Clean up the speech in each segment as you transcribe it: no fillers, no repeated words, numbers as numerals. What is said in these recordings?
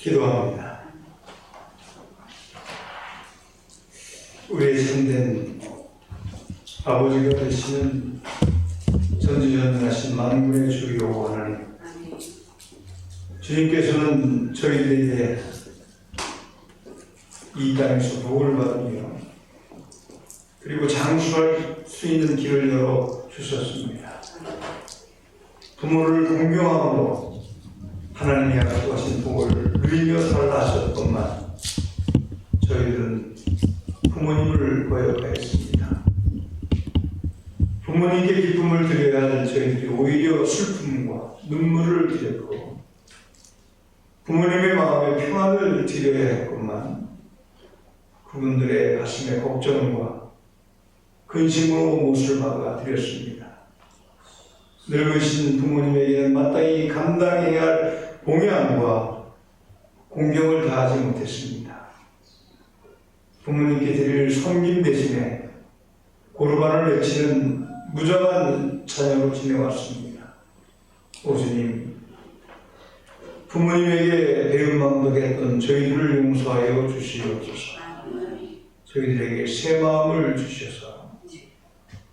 기도합니다. 우리의 참된 아버지가 되시는 전지전능하신 만군의 주 여호와 하나님, 주님께서는 저희들에게 이 땅에서 복을 받으며 그리고 장수할 수 있는 길을 열어 주셨습니다. 부모를 공경함으로 하나님이 약속하신 복을 누리며 살라 하셨건만 저희들은 부모님을 거역하였습니다. 부모님께 기쁨을 드려야 할 저희들이 오히려 슬픔과 눈물을 드렸고 부모님의 마음에 평안을 드려야 했건만 그분들의 가슴에 걱정과 근심으로 못을 박아 드렸습니다. 늙으신 부모님에게는 마땅히 감당해야 할 봉양과 공경을 다하지 못했습니다. 부모님께 드릴 섬김 대신에 고르반을 외치는 무정한 자녀로 지내왔습니다. 오 주님, 부모님에게 배은망덕했던 저희들을 용서하여 주시옵소서. 저희들에게 새 마음을 주셔서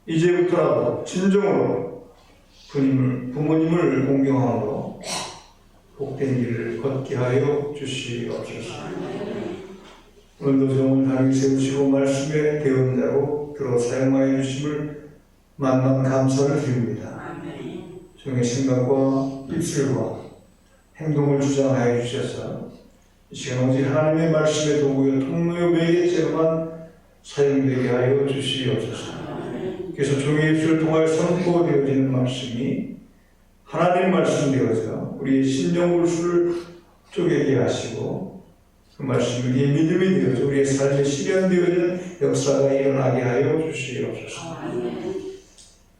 이제부터라도 진정으로 부모님을 공경함으로 복된 길을 걷게 하여 주시옵소서. 오늘도 정을 당히 세우시고 말씀에 대언자로 들어 사용하여 주심을 만만 감사를 드립니다. 종의 생각과 입술과 행동을 주장하여 주셔서 이 시간 오직 하나님의 말씀의 도구요 통로요 매개체로만 사용되게 하여 주시옵소서. 그래서 종의 입술을 통하여 선포되어지는 말씀이 하나님 말씀 되어서 우리의 신령울수를 쪼개게 하시고 그 말씀이 우리의 믿음이 되어서 우리의 삶에 실현되어지는 역사가 일어나게 하여 주시옵소서.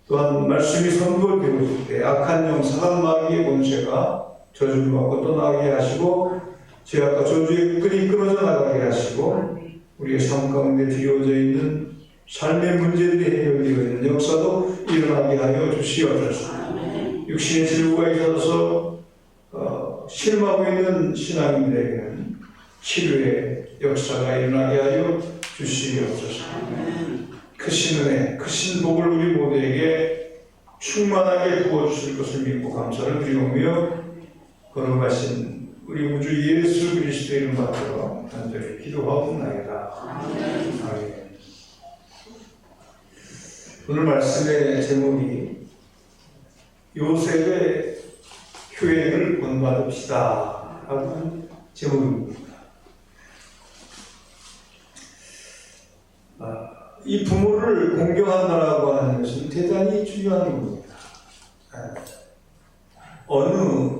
또한 말씀이 선포되어질 때 악한 영 사단 마귀의 권세가 저주를 받고 떠나게 하시고 죄악과 저주의 끈이 끊어져 나가게 하시고 우리의 삶 가운데 드리워져 있는 삶의 문제들이 해결되어 있는 역사도 일어나게 하여 주시옵소서. 육신의 질구가 있어서 실망하고 있는 신앙인들에게는 치료의 역사가 일어나게 하여 주시옵소서. 크신 은혜, 크신 복을 우리 모두에게 충만하게 부어주실 것을 믿고 감사를 드리오며 걸어가신 우리 우주 예수 그리스도의 이름 받들어 간절히 기도하옵나이다. 아멘. 오늘 말씀의 제목이 요셉의 효행을 본받읍시다 라는 제목입니다. 이 부모를 공경한다라고 하는 것은 대단히 중요한 겁니다. 어느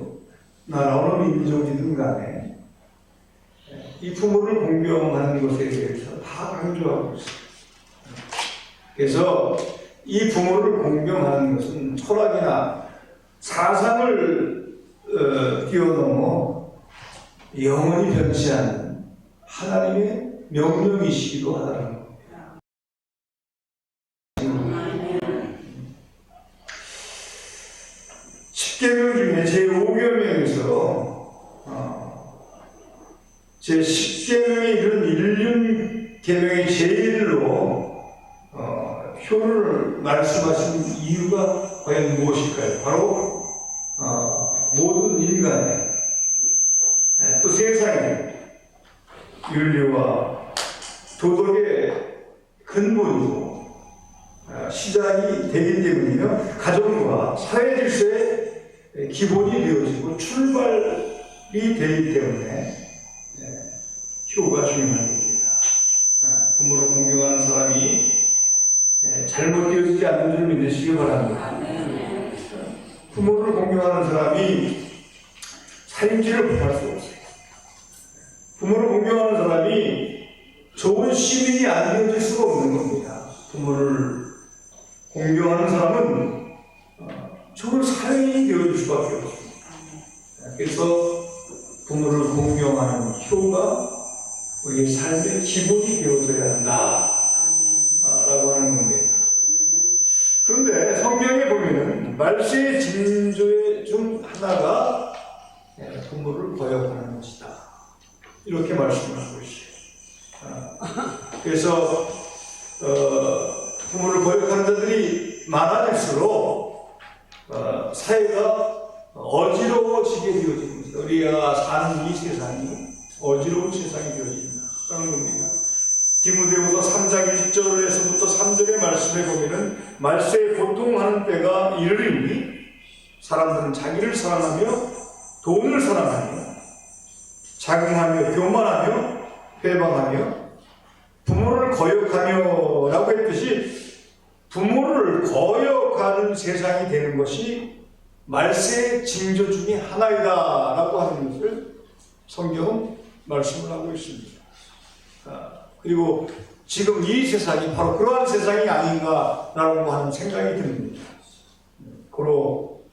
나라, 어느 민족이든 간에 이 부모를 공경하는 것에 대해서 다 강조하고 있습니다. 그래서 이 부모를 공경하는 것은 철학이나 사상을 뛰어넘어 영원히 변치하는 하나님의 명령이시기도 하다는 겁니다. 십계명 중에 제5계명에서 제10계명이 이런 일륜계명의 제1로 효를 말씀하신 이유가 과연 무엇일까요? 바로 모든 인간의 또 세상의 윤리와 도덕의 근본이고 시작이 되기 때문이며 가정과 사회 질서의 기본이 되어지고 출발이 되기 때문에 효가 중요한 겁니다. 부모를 공경하는 사람이 잘못되어지지 않는 줄 믿으시기 바랍니다. 부모를 공경하는 사람이 살인죄를 범할 수 없어요. 부모를 공경하는 사람이 좋은 시민이 안 되어질 수가 없는 겁니다. 부모를 공경하는 사람은 좋은 사회인이 되어줄 수밖에 없습니다. 그래서 부모를 공경하는 효가 우리의 삶의 기본이 되어져야 한다 라고 하는 겁니다. 그런데 성경에 보면은 말세의 징조 중 하나가 부모를 거역하는 것이다 이렇게 말씀을 하고 있어요. 그래서 부모를 거역하는 자들이 많아질수록 사회가 어지러워지게 되어집니다. 우리가 사는 이 세상이 어지러운 세상이 되어진다는 겁니다. 디모데후서 3장 1절에서부터 3절의 말씀에 보면은 말세에 고통하는 때가 이르리니 사람들은 자기를 사랑하며 돈을 사랑하며 자긍하며 교만하며 회방하며 부모를 거역하며 라고 했듯이 부모를 거역하는 세상이 되는 것이 말세의 징조 중에 하나이다 라고 하는 것을 성경은 말씀을 하고 있습니다. 그리고 지금 이 세상이 바로 그러한 세상이 아닌가라고 하는 생각이 듭니다. 고로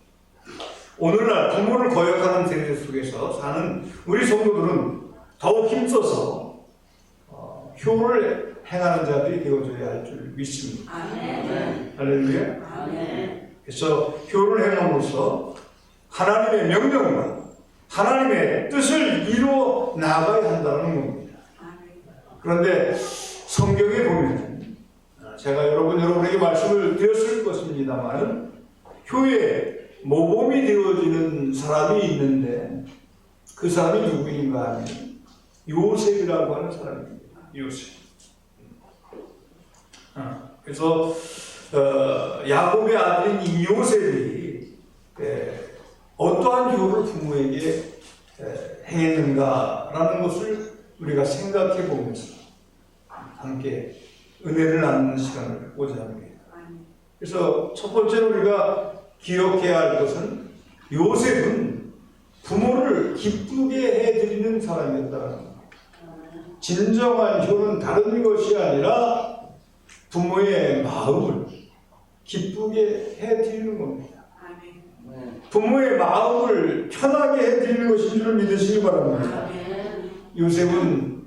오늘날 부모를 거역하는 세대 속에서 사는 우리 성도들은 더욱 힘써서 효를 행하는 자들이 되어줘야 할 줄 믿습니다. 아멘. 할렐루야. 아멘. 그래서 효를 행함으로써 하나님의 명령과 하나님의 뜻을 이루어 나가야 한다는 겁니다. 그런데 성경에 보면 제가 여러분에게 말씀을 드렸을 것입니다만 효의 모범이 되어지는 사람이 있는데 그 사람이 누구인가 하면 요셉이라고 하는 사람입니다. 요셉. 그래서 야곱의 아들인 이 요셉이 어떠한 효를 부모에게 행했는가라는 것을 우리가 생각해 보면서 함께 은혜를 나누는 시간을 갖고자 합니다. 그래서 첫 번째로 우리가 기억해야 할 것은 요셉은 부모를 기쁘게 해드리는 사람이었다는 겁니다. 진정한 효는 다른 것이 아니라 부모의 마음을 기쁘게 해드리는 겁니다. 부모의 마음을 편하게 해드리는 것인 줄 믿으시기 바랍니다. 요셉은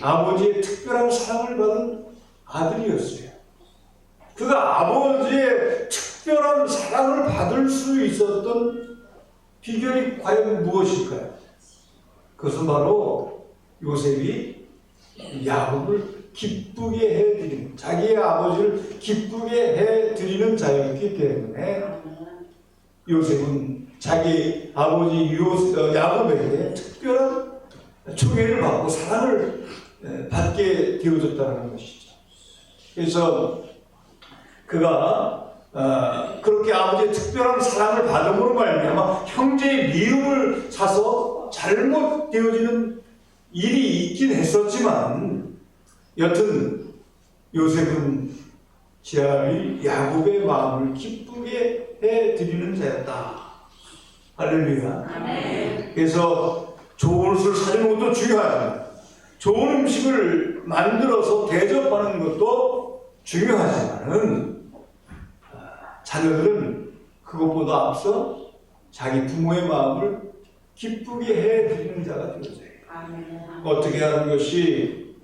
아버지의 특별한 사랑을 받은 아들이었어요. 그가 아버지의 특별한 사랑을 받을 수 있었던 비결이 과연 무엇일까요? 그것은 바로 요셉이 야곱을 기쁘게 해드리는, 자기의 아버지를 기쁘게 해드리는 자였기 때문에 요셉은 자기 아버지 야곱에게 특별한 초계를 받고 사랑을 받게 되어졌다는 것이죠. 그래서 그가 그렇게 아버지의 특별한 사랑을 받음으로 말미암아 형제의 미움을 사서 잘못 되어지는 일이 있긴 했었지만 여튼 요셉은 제 아비 야곱의 마음을 기쁘게 해드리는 자였다. 할렐루야. 아멘. 그래서 좋은 옷을 사주는 것도 중요하지만 좋은 음식을 만들어서 대접하는 것도 중요하지만은 자녀들은 그것보다 앞서 자기 부모의 마음을 기쁘게 해드리는 자가 되어져요. 어떻게 하는 것이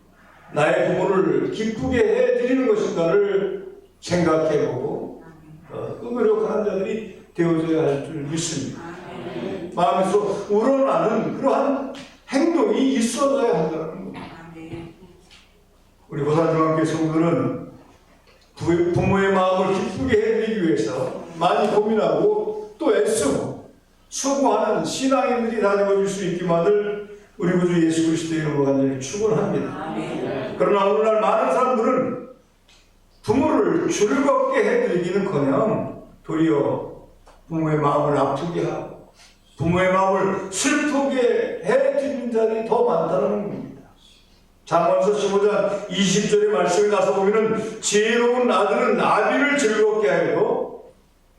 나의 부모를 기쁘게 해드리는 것인가를 생각해보고 또 노력하는 자들이 되어져야 할 줄 믿습니다. 마음에서 우러나는 그러한 행동이 있어져야 한다는 겁니다. 우리 고산중학교 성도는 부모의 마음을 기쁘게 해드리기 위해서 많이 고민하고 또 애쓰고 수고하는 신앙인들이 다녀올 수 있기만을 우리 구주 예수 그리스도의 이름으로 간절히 축원합니다. 그러나 오늘날 많은 사람들은 부모를 즐겁게 해드리기는커녕 도리어 부모의 마음을 아프게 하고 부모의 마음을 슬프게 해드리는 자들이 더 많다는 겁니다. 잠언서 15장 20절의 말씀에 가서 보면은 지혜로운 아들은 아비를 즐겁게 하고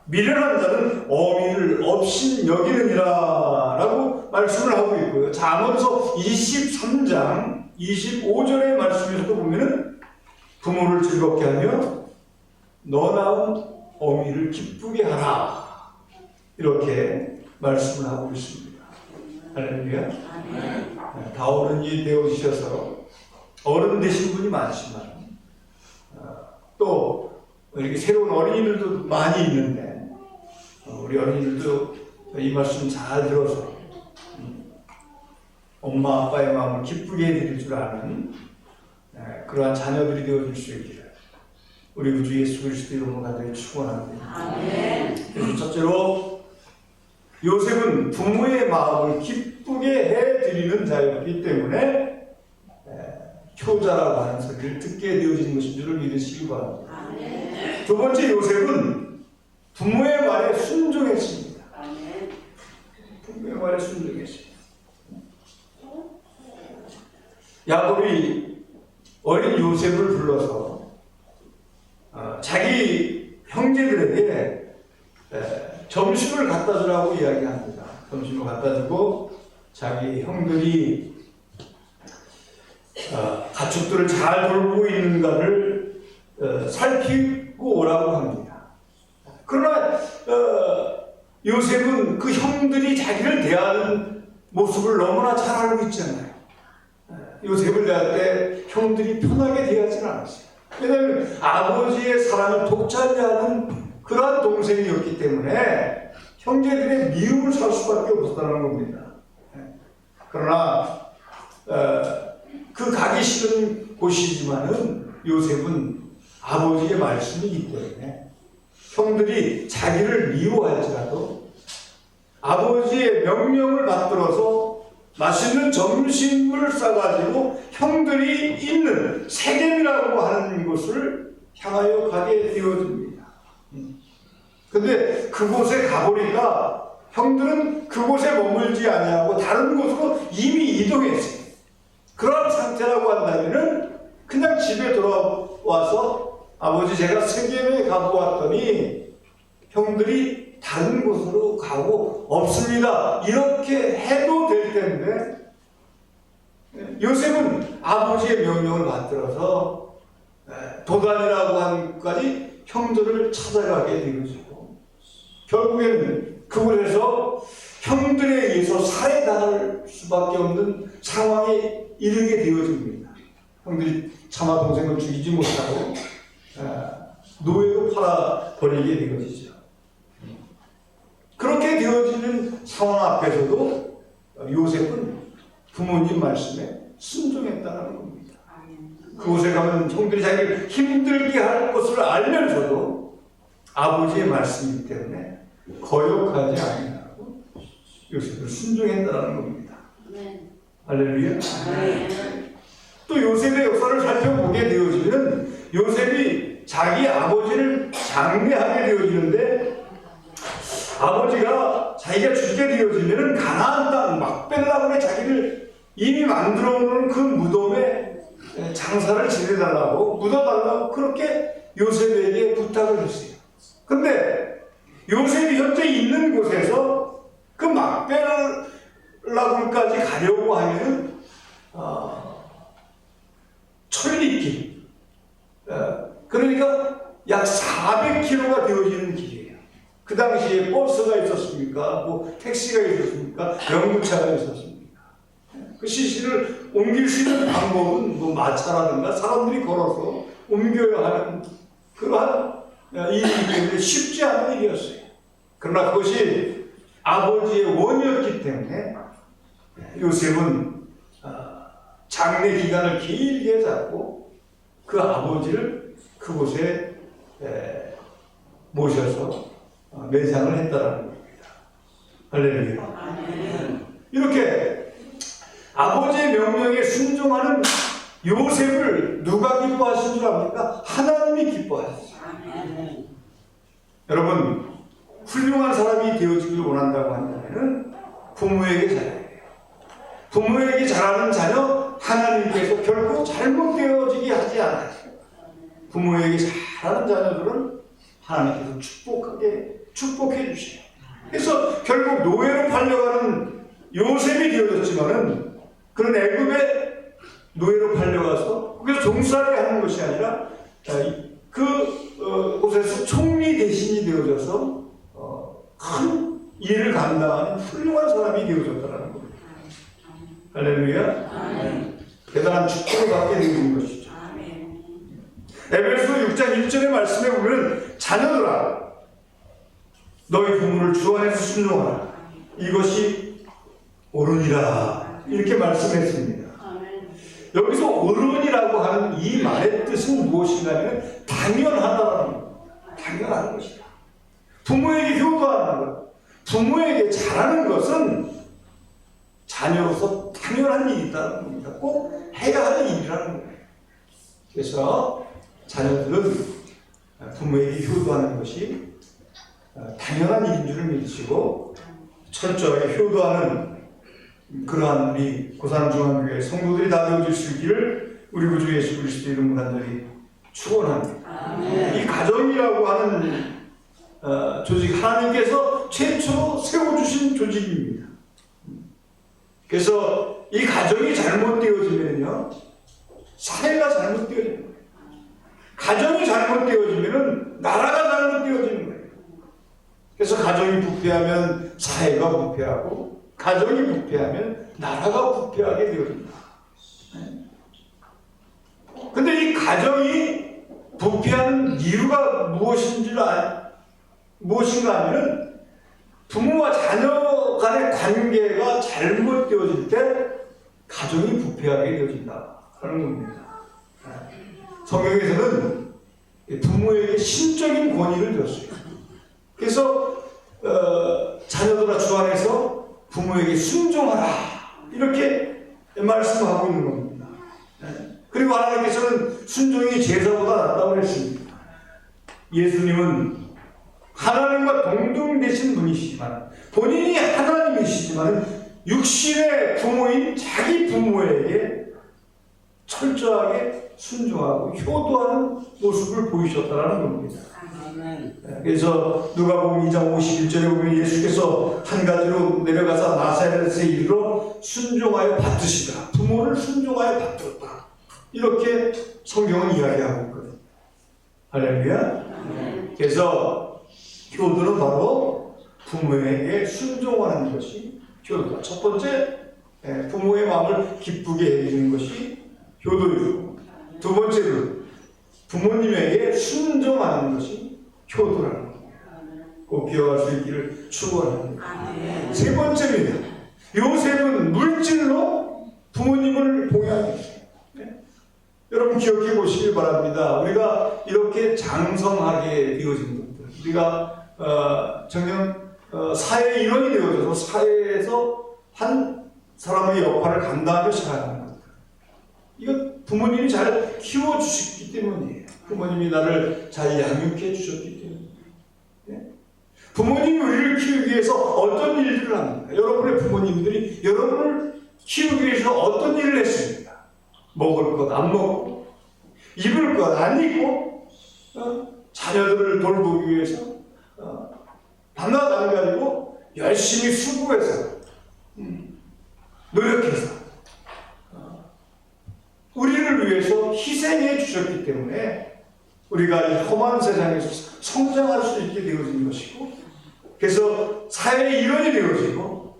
미련한 자는 어미를 업신 여기느니라 라고 말씀을 하고 있고요. 잠언서 23장 25절의 말씀에서도 보면은 부모를 즐겁게 하며 너 낳은 어미를 기쁘게 하라 이렇게 말씀을 하고 있습니다. 할렐루야. 다 어른이 되어주셔서 어른 되신 분이 많지만 또 이렇게 새로운 어린이들도 많이 있는데 우리 어린이들도 이 말씀 잘 들어서 엄마 아빠의 마음을 기쁘게 해드릴 줄 아는 그러한 자녀들이 되어줄 수 있기를 우리 구주 예수 그리스도의 이름으로 간절히 축원합니다. 아멘. 그래서 첫째로 요셉은 부모의 마음을 기쁘게 해드리는 자였기 때문에 효자라고 하는 소리를 듣게 되어진 것인 줄을 믿으시기 바랍니다. 아멘. 두 번째, 요셉은 부모의 말에 순종했습니다. 아멘. 부모의 말에 순종했습니다. 야곱이 어린 요셉을 불러서 자기 형제들에게 점심을 갖다 주라고 이야기합니다. 점심을 갖다 주고 자기 형들이 가축들을 잘 돌보고 있는가를 살피고 오라고 합니다. 그러나 요셉은 그 형들이 자기를 대하는 모습을 너무나 잘 알고 있잖아요. 요셉을 대할 때 형들이 편하게 대하지는 않았어요. 왜냐하면 아버지의 사랑을 독차지 하는 그러한 동생이었기 때문에 형제들의 미움을 살 수밖에 없었다는 겁니다. 그러나 그 가기 싫은 곳이지만은 요셉은 아버지의 말씀이기 때문에 형들이 자기를 미워할지라도 아버지의 명령을 받들어서 맛있는 점심을 싸가지고 형들이 있는 세겜이라고 하는 곳을 향하여 가게 되어집니다. 근데 그곳에 가보니까 형들은 그곳에 머물지 아니하고 다른 곳으로 이미 이동했어요. 그런 상태라고 한다면은 그냥 집에 돌아와서 아버지 제가 세겜에 가보았더니 형들이 다른 곳으로 가고 없습니다. 이렇게 해도 될 텐데 요셉은 아버지의 명령을 받들어서 도단이라고 하는 곳까지 형들을 찾아가게 되어지고 결국에는 그곳에서 형들에 의해서 살해당할 수밖에 없는 상황에 이르게 되어집니다. 형들이 차마 동생을 죽이지 못하고 노예로 팔아버리게 되어지죠. 그렇게 되어지는 상황 앞에서도 요셉은 부모님 말씀에 순종했다는 겁니다. 그곳에 가면 형들이 자기를 힘들게 할 것을 알면서도 아버지의 말씀이기 때문에 거역하지 아니하고 요셉을 순종했다는 겁니다. 할렐루야. 또 요셉의 역사를 살펴보게 되어지면 요셉이 자기 아버지를 장례하게 되어지는데 아버지가 자기가 죽게 되어지면 가나안 땅 막벨라군에 자기를 이미 만들어 놓은 그 무덤에 장사를 지내달라고 묻어달라고 그렇게 요셉에게 부탁을 했어요. 근데 요셉이 현재 있는 곳에서 그 막벨라군까지 가려고 하면은 천리길 그러니까 약 400km가 되어지는 길이에요. 그 당시에 버스가 있었습니까? 뭐 택시가 있었습니까? 연극차가 있었습니까? 그 시신을 옮길 수 있는 방법은 뭐 마차라든가 사람들이 걸어서 옮겨야 하는 그러한 일이기 때문에 쉽지 않은 일이었어요. 그러나 그것이 아버지의 원이었기 때문에 요셉은 장례 기간을 길게 잡고 그 아버지를 그곳에 모셔서 매상을 했다라는 겁니다. 할렐루야. 이렇게 아버지의 명령에 순종하는 요셉을 누가 기뻐하신 줄 압니까? 하나님이 기뻐하셨어요. 여러분, 훌륭한 사람이 되어지길 원한다고 한다면 부모에게 잘해야 돼요. 부모에게 잘하는 자녀 하나님께서 결코 잘못되어지게 하지 않아요. 부모에게 잘하는 자녀들은 하나님께서 축복해 주세요. 그래서 결국 노예로 팔려가는 요셉이 되어졌지만은 그런 애굽에 노예로 팔려가서 그래서 종살이 하는 것이 아니라 곳에서 총리 대신이 되어져서 큰 일을 감당하는 훌륭한 사람이 되어졌다는 겁니다. 할렐루야. 대단한 축복을 받게 되는 것이죠. 에베소 6장 1절의 말씀에 보면 자녀들아 너희 부모를 주 안에서 순종하라 이것이 옳으니라 이렇게 말씀했습니다. 아멘. 여기서 어른이라고 하는 이 말의 뜻은 무엇인가 하면 당연한 것이다. 부모에게 효도하는 것, 부모에게 잘하는 것은 자녀로서 당연한 일이 있다는 겁니다. 꼭 해야 하는 일이라는 거예요. 그래서 자녀들은 부모에게 효도하는 것이 당연한 일인 줄을 믿으시고 철저하게 효도하는 그러한 우리 고산중앙교회 성도들이 다 되어질 수 있기를 우리 구주 예수 그리스도 이름 간절히 축원합니다. 이 가정이라고 하는 조직, 하나님께서 최초로 세워주신 조직입니다. 그래서 이 가정이 잘못되어지면요, 사회가 잘못되어지는 거예요. 가정이 잘못되어지면 나라가 잘못되어지는 거예요. 그래서 가정이 부패하면 사회가 부패하고, 가정이 부패하면 나라가 부패하게 되어집니다. 근데 이 가정이 부패하는 이유가 무엇인가 하면 부모와 자녀 간의 관계가 잘못되어질 때 가정이 부패하게 되어진다 하는 겁니다. 성경에서는 부모에게 신적인 권위를 줬어요. 그래서 자녀들아 주 안에서 부모에게 순종하라 이렇게 말씀하고 있는 겁니다. 그리고 하나님께서는 순종이 제사보다 낫다고 했습니다. 예수님은 하나님과 동등되신 분이시지만 본인이 하나님이시지만 육신의 부모인 자기 부모에게 철저하게 순종하고 효도하는 모습을 보이셨다는 겁니다. 그래서 누가복음 2장 51절에 보면 예수께서 한 가지로 내려가서 나사렛에 이르러 순종하여 받으시더라. 부모를 순종하여 받들었다. 이렇게 성경은 이야기하고 있거든요. 할렐루야. 그래서 효도는 바로 부모에게 순종하는 것이 효도다. 첫 번째, 부모의 마음을 기쁘게 해주는 것이 효도이고, 두 번째로 부모님에게 순종하는 것이 효도라는 겁니다. 꼭 기억할 수 있기를 축원합니다. 세 번째입니다. 이 세 분 물질로 부모님을 봉양합니다. 여러분 기억해 보시길 바랍니다. 우리가 이렇게 장성하게 되어진 것들, 우리가 정녕 사회의 일원이 되어져서 사회에서 한 사람의 역할을 감당하며 살아가는 것들, 이거 부모님이 잘 키워주셨기 때문이에요. 부모님이 나를 잘 양육해 주셨기 때문에. 부모님이 우리를 키우기 위해서 어떤 일들을 합니까? 여러분의 부모님들이 여러분을 키우기 위해서 어떤 일을 했습니까? 먹을 것 안 먹고, 입을 것 안 입고, 자녀들을 돌보기 위해서 밤낮 안 가리고 열심히 수고해서 노력해서 우리를 위해서 희생해 주셨기 때문에 우리가 이 험한 세상에서 성장할 수 있게 되어진 것이고, 그래서 사회의 일원이 되어지고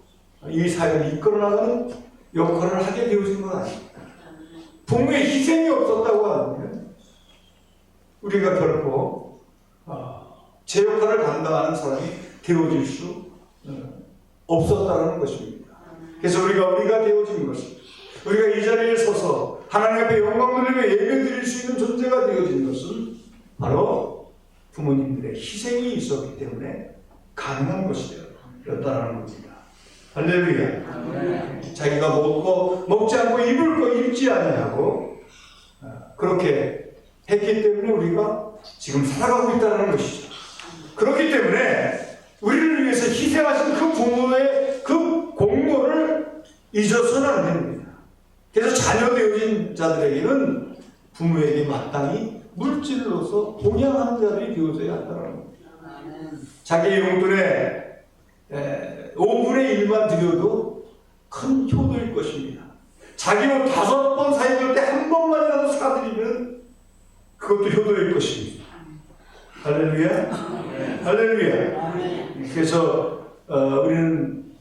이 사회를 이끌어나가는 역할을 하게 되어진 건 아닙니다. 부모의 희생이 없었다고 하면 우리가 결코 제 역할을 감당하는 사람이 되어질 수 없었다는 것입니다. 그래서 우리가 되어진 것은, 우리가 이 자리에 서서 하나님 앞에 영광 돌리며 예배 드릴 수 있는 존재가 되어진 것은 바로 부모님들의 희생이 있었기 때문에 가능한 것이었다는 겁니다. 할렐루야. 자기가 먹지 않고 입을 거 입지 아니하고 그렇게 했기 때문에 우리가 지금 살아가고 있다는 것이죠. 그렇기 때문에 우리를 위해서 희생하신 그 부모의 그 공로를 잊어서는 안 됩니다. 그래서 자녀 되어진 자들에게는 부모에게 마땅히 물질로서 봉양하는 자들이 되어져야 한다는 겁니다. 자기의 용돈에 5분의 1만 드려도 큰 효도일 것입니다. 자기 옷 5번 사입을 때 한 번만이라도 사드리면 그것도 효도일 것입니다. 할렐루야. 할렐루야. 그래서 우리는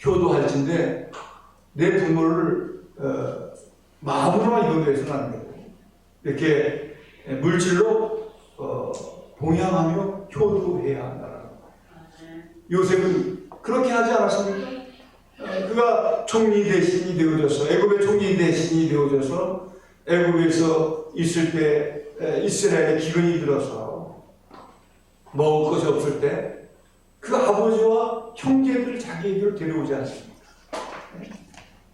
효도할진데 내 부모를 마음으로만 효도해서는 안 되고 이렇게 물질로 봉양하며 효도해야 한다는 거예요. 요셉은 그렇게 하지 않았습니까? 그가 총리 대신이 되어져서 애굽의 총리 대신이 되어져서 애굽에서 있을 때 이스라엘에 기근이 들어서 먹을 것이 없을 때 그 아버지와 형제들 자기에게로 데려오지 않습니까?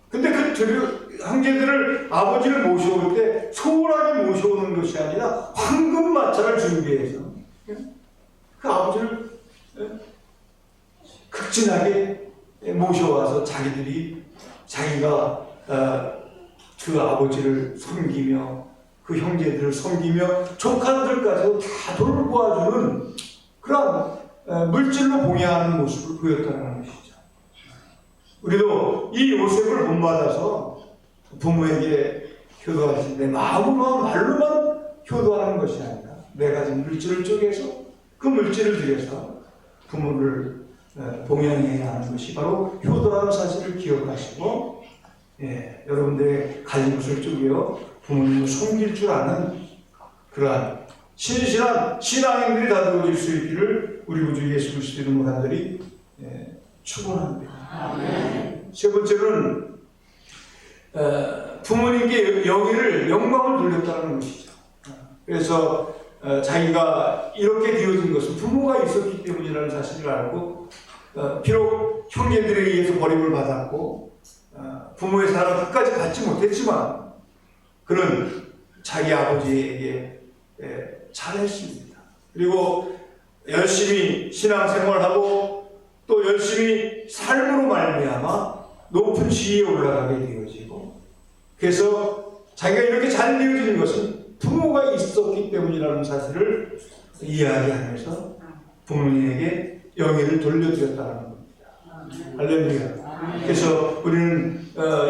근데 그 형제들을 아버지를 모셔올 때 소홀하게 모셔오는 것이 아니라 황금 마차를 준비해서 그 아버지를 극진하게 모셔와서 자기가 그 아버지를 섬기며 그 형제들을 섬기며 조카들까지도 다 돌보아주는 그런 물질로 봉양하는 모습을 보였다는 것이죠. 우리도 이 요셉을 본받아서 부모에게 효도하실 때 마음으로만 말로만 효도하는 것이 아니라 내 가진 물질을 쪼개서 그 물질을 들여서 부모를 봉양해야 하는 것이 바로 효도라는 사실을 기억하시고 여러분들의 가진 것을 쪼개어 부모님을 섬길 줄 아는 그러한 신실한 신앙인들이 다 되어질 수 있기를 우리 구주 예수 그리스도 이름으로 간절히 축원합니다. 세 번째는 부모님께 영광을 돌렸다는 것이죠. 그래서 자기가 이렇게 되어진 것은 부모가 있었기 때문이라는 사실을 알고 비록 형제들에 의해서 버림을 받았고 부모의 사랑을 끝까지 받지 못했지만 그는 자기 아버지에게 잘했습니다. 그리고 열심히 신앙생활하고 또 열심히 삶으로 말미암아 높은 지위에 올라가게 되어지고 그래서 자기가 이렇게 잘 되어지는 것은 부모가 있었기 때문이라는 사실을 이야기하면서 부모님에게 영예를 돌려드렸다는 겁니다. 할렐루야. 그래서 우리는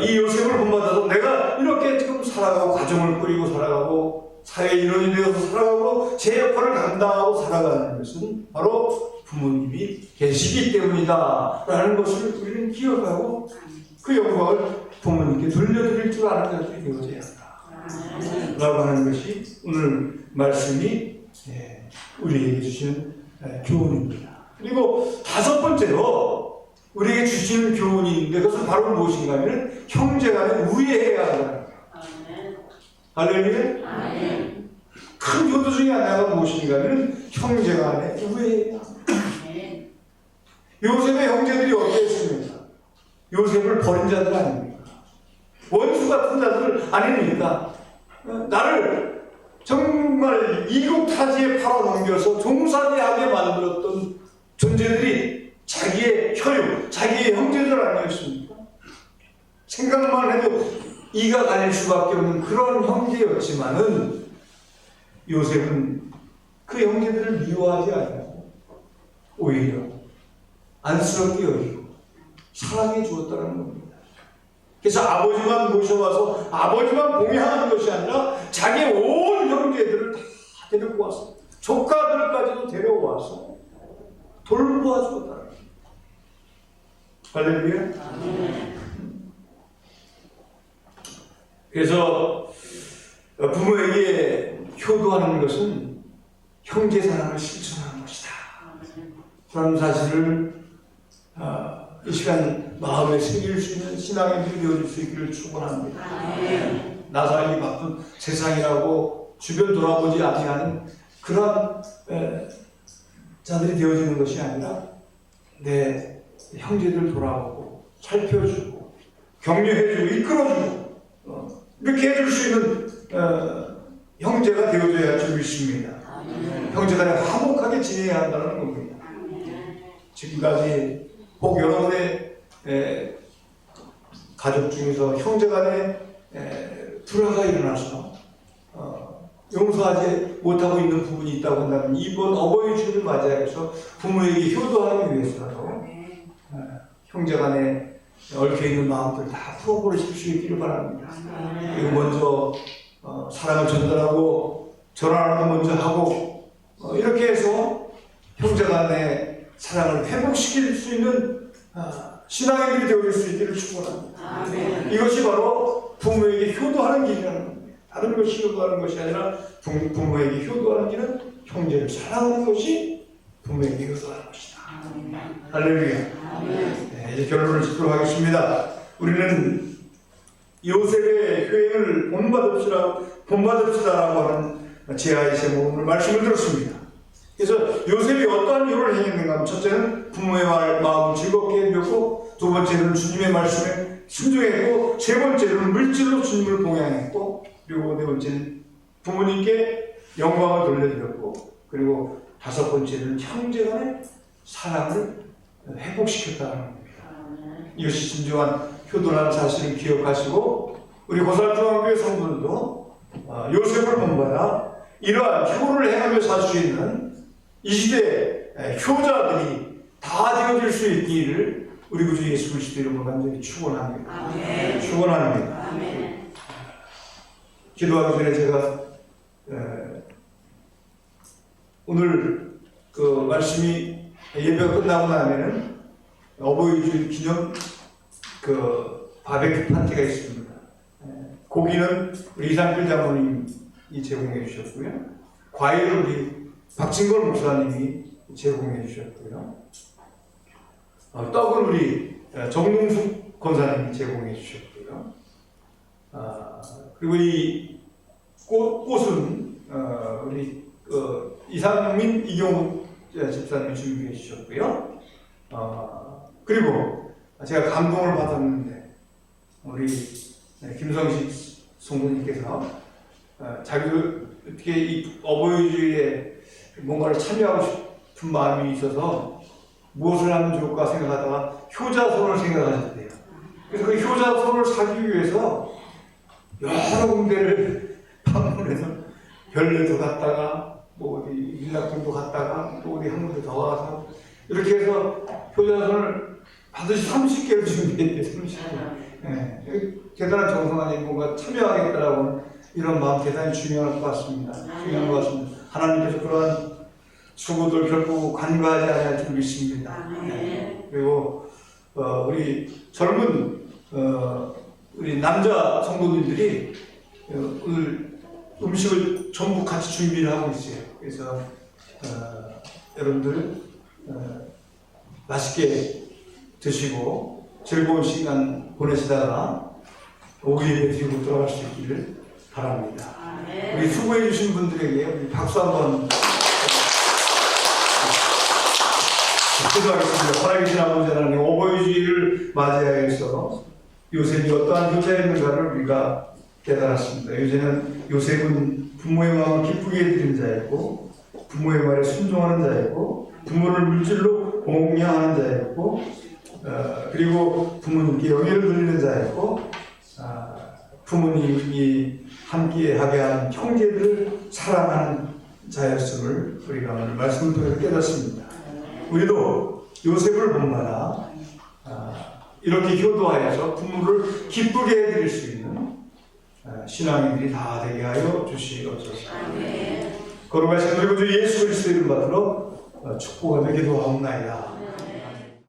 이 요셉을 본받아서 내가 이렇게 지금 살아가고 가정을 꾸리고 살아가고 사회의 일원이 되어서 살아가고 제 역할을 감당하고 살아가는 것은 바로 부모님이 계시기 때문이다 라는 것을 우리는 기억하고 그 영광을 부모님께 돌려드릴 줄 아는 자들이 되어져야 한다 라고 하는 것이 오늘 말씀이 우리에게 주시는 교훈입니다. 그리고 다섯 번째로 우리에게 주시는 교훈이 있는데 그것은 바로 무엇인가 하면 형제간에 우애해야 한다는 거예요. 할렐루야. 큰 효도 중에 하나가 무엇인가 하면 형제간에 우애해야 합니다. 요셉의 형제들이 어땠습니까? 요셉을 버린 자들 아닙니까? 원수 같은 자들 아닙니까? 나를 정말 이국타지에 팔아넘겨서 종살이하게 만들었던 존재들이 자기의 혈육, 자기의 형제들 아니었습니까? 생각만 해도 이가 갈릴 수밖에 없는 그런 형제였지만은 요셉은 그 형제들을 미워하지 않고 오히려 안쓰럽게 여기고 사랑해 주었다는 겁니다. 그래서 아버지만 모셔와서 아버지만 봉양하는 것이 아니라 자기 온 형제들을 다 데리고 와서 조카들까지도 데려와서 돌보아 주었다는 겁니다. 할렐루야. 그래서 부모에게 효도하는 것은 형제 사랑을 실천하는 것이다. 그런 사실을 이 시간 마음에 새길 수 있는 신앙인들이 되어줄 수 있기를 축원합니다. 나 살기 바쁜 세상이라고 주변 돌아보지 아니하는 그런 자들이 되어지는 것이 아니라 내 형제들 돌아보고 살펴주고 격려해주고 이끌어주고 이렇게 해줄 수 있는 형제가 되어줘야 할 줄 믿습니다. 형제간에 화목하게 지내야 한다는 겁니다. 지금까지 혹 여러분의 가족 중에서 형제간에 불화가 일어나서 용서하지 못하고 있는 부분이 있다고 한다면 이번 어버이 주를 맞이해서 부모에게 효도하기 위해서라도 형제간에 얽혀있는 마음들 다 풀어버리실 수 있기를 바랍니다. 그리고 먼저 사랑을 전달하고 전화라도 먼저 하고 이렇게 해서 형제간의 사랑을 회복시킬 수 있는 신앙인들이 되어질 수 있기를 축원합니다. 이것이 바로 부모에게 효도하는 길이라는 겁니다. 다른 것이 효도하는 것이 아니라 부모에게 효도하는 길은 형제를 사랑하는 것이 부모에게 효도하는 것이다. 할렐루야. 이 이제 결론을 짓도록 하겠습니다. 우리는 요셉의 효행을 본받읍시다라고 하는 제하의 제목 오늘 말씀을 들었습니다. 그래서 요셉이 어떠한 일을 행했는가 하면 첫째는 부모의 마음을 즐겁게 해주었고, 두 번째는 주님의 말씀에 순종했고, 세 번째는 물질로 주님을 봉양했고, 그리고 네 번째는 부모님께 영광을 돌려드렸고, 그리고 다섯 번째는 형제간의 사랑을 회복시켰다는 겁니다. 이것이 진정한 효도라는 사실을 기억하시고, 우리 고산중앙교회 성도들도 요셉을 본받아 이러한 효를 행하며 살 수 있는 이 시대 효자들이 다 되어질 수 있기를 우리 구주 예수 그리스도 이름으로 간절히 축원합니다. 아멘. 축원합니다. 아멘. 기도하기 전에 제가 오늘 그 말씀이 예배가 끝나고 나면은 어버이주일 기념 그 바베큐 파티가 있습니다. 고기는 우리 이상필 장모님이 제공해 주셨고요. 과일은 우리 박진걸 목사님이 제공해 주셨고요. 떡은 우리 정동숙 권사님이 제공해 주셨고요. 그리고 이 꽃은 우리 이상민 이경욱 집사님이 준비해 주셨고요. 그리고 제가 감동을 받았는데 우리 김성식 성도님께서 자기도 어떻게 이 어버이주일에 뭔가를 참여하고 싶은 마음이 있어서 무엇을 하면 좋을까 생각하다가 효자손을 생각하셨대요. 그래서 그 효자손을 사기 위해서 여러 군데를 방문해서 별내도 갔다가 뭐 어디 일락동도 갔다가 또 어디 한 군데 더 가서 이렇게 해서 효자손을 반드시 30개를 준비했대요. 30개. 대단한 정성 아닌 뭔가 참여하겠다라고 이런 마음 대단히 중요할 것 같습니다. 중요한 것 같습니다. 하나님께서 그러한 수고들 결코 간과하지 않을 줄 믿습니다. 그리고 우리 젊은 우리 남자 성도님들이 오늘 음식을 전부 같이 준비를 하고 있어요. 그래서 여러분들 맛있게 드시고 즐거운 시간 보내시다가 오후 예배 드리고 들어갈 수 있기를 바랍니다. 우리 수고해 주신 분들에게 우리 박수 한번 기도하겠습니다. 살아계신 아버지 하나님, 어버이주일을 맞이하여서 요셉이 어떠한 효자였는가를 우리가 깨달았습니다. 요셉은 부모의 마음을 기쁘게 해드리는 자였고, 부모의 말에 순종하는 자였고, 부모를 물질로 봉양하는 자였고, 그리고 부모님께 영예를 돌리는 자였고, 부모님이 함께하게 하는 형제들을 사랑하는 자였음을 우리가 오늘 말씀을 통해서 깨닫습니다. 우리도 요셉을 본받아 이렇게 효도하여서 부모를 기쁘게 해드릴 수 있는 신앙인들이 다 되게 하여 주시옵소서. 거룩하신 우리 구주 예수 그리스도 이름 받들어 축복하며 기도하옵나이다.